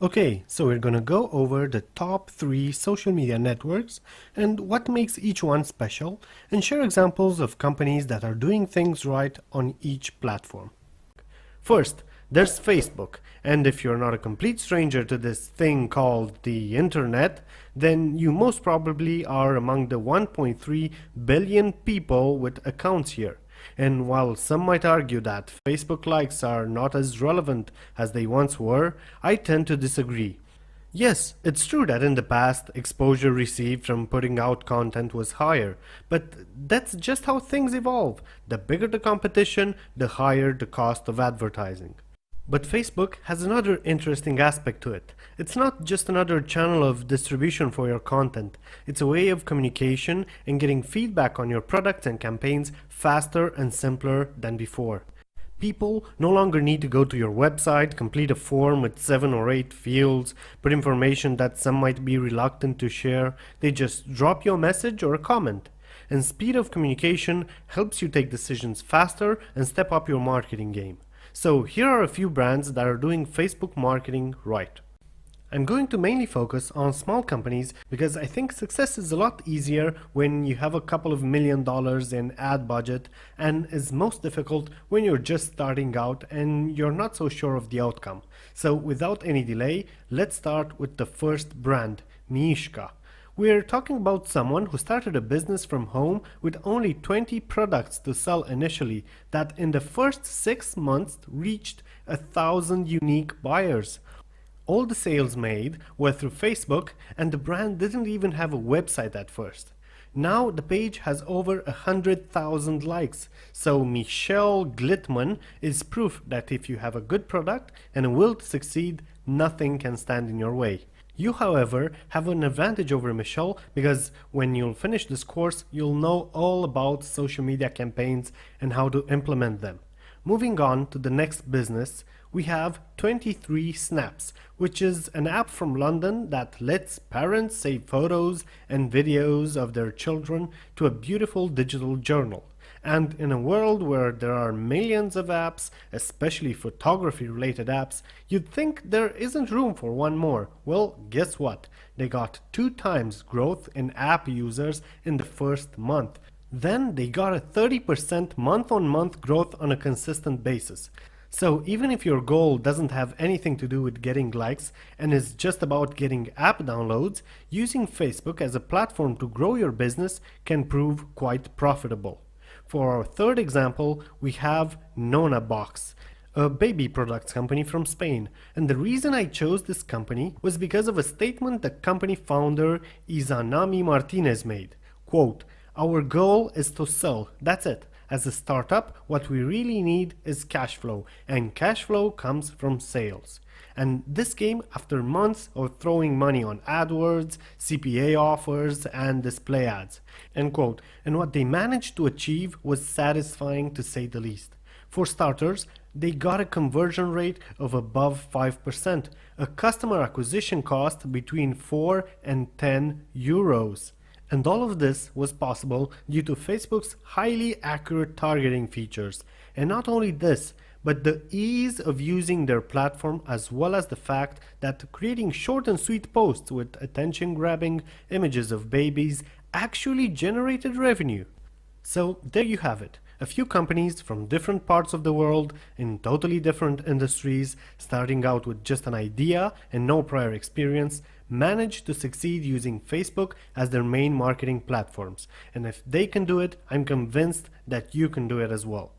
Okay, so we're gonna go over the top 3 social media networks and what makes each one special, and share examples of companies that are doing things right on each platform. First, there's Facebook, and if you're not a complete stranger to this thing called the internet, then you most probably are among the 1.3 billion people with accounts here. And while some might argue that Facebook likes are not as relevant as they once were, I tend to disagree. Yes, it's true that in the past, exposure received from putting out content was higher, but that's just how things evolve. The bigger the competition, the higher the cost of advertising. But Facebook has another interesting aspect to it. It's not just another channel of distribution for your content. It's a way of communication and getting feedback on your products and campaigns faster and simpler than before. People no longer need to go to your website, complete a form with 7 or 8 fields, put information that some might be reluctant to share. They just drop you a message or a comment. And speed of communication helps you take decisions faster and step up your marketing game. So here are a few brands that are doing Facebook marketing right. I'm going to mainly focus on small companies because I think success is a lot easier when you have a couple of $1 million in ad budget, and is most difficult when you're just starting out and you're not so sure of the outcome. So without any delay, let's start with the first brand, Mishka. We're talking about someone who started a business from home with only 20 products to sell initially, that in the first 6 months reached 1,000 unique buyers. All the sales made were through Facebook, and the brand didn't even have a website at first. Now the page has over 100,000 likes, so Michelle Glitman is proof that if you have a good product and a will to succeed, nothing can stand in your way. You, however, have an advantage over Michelle because when you'll finish this course, you'll know all about social media campaigns and how to implement them. Moving on to the next business, we have 23 Snaps, which is an app from London that lets parents save photos and videos of their children to a beautiful digital journal. And in a world where there are millions of apps, especially photography related apps, you'd think there isn't room for one more. Well, guess what? They got 2 times growth in app users in the first month. Then they got a 30% month-on-month growth on a consistent basis. So even if your goal doesn't have anything to do with getting likes and is just about getting app downloads, using Facebook as a platform to grow your business can prove quite profitable. For our third example, we have NonaBox, a baby products company from Spain. And the reason I chose this company was because of a statement the company founder Izanami Martinez made. Quote, "Our goal is to sell, that's it. As a startup, what we really need is cash flow, and cash flow comes from sales." And this came after months of throwing money on AdWords, CPA offers, and display ads. End quote. And what they managed to achieve was satisfying to say the least. For starters, they got a conversion rate of above 5%, a customer acquisition cost between 4 and 10 euros. And all of this was possible due to Facebook's highly accurate targeting features. And not only this, but the ease of using their platform, as well as the fact that creating short and sweet posts with attention-grabbing images of babies actually generated revenue. So there you have it. A few companies from different parts of the world in totally different industries, starting out with just an idea and no prior experience, managed to succeed using Facebook as their main marketing platforms. And if they can do it, I'm convinced that you can do it as well.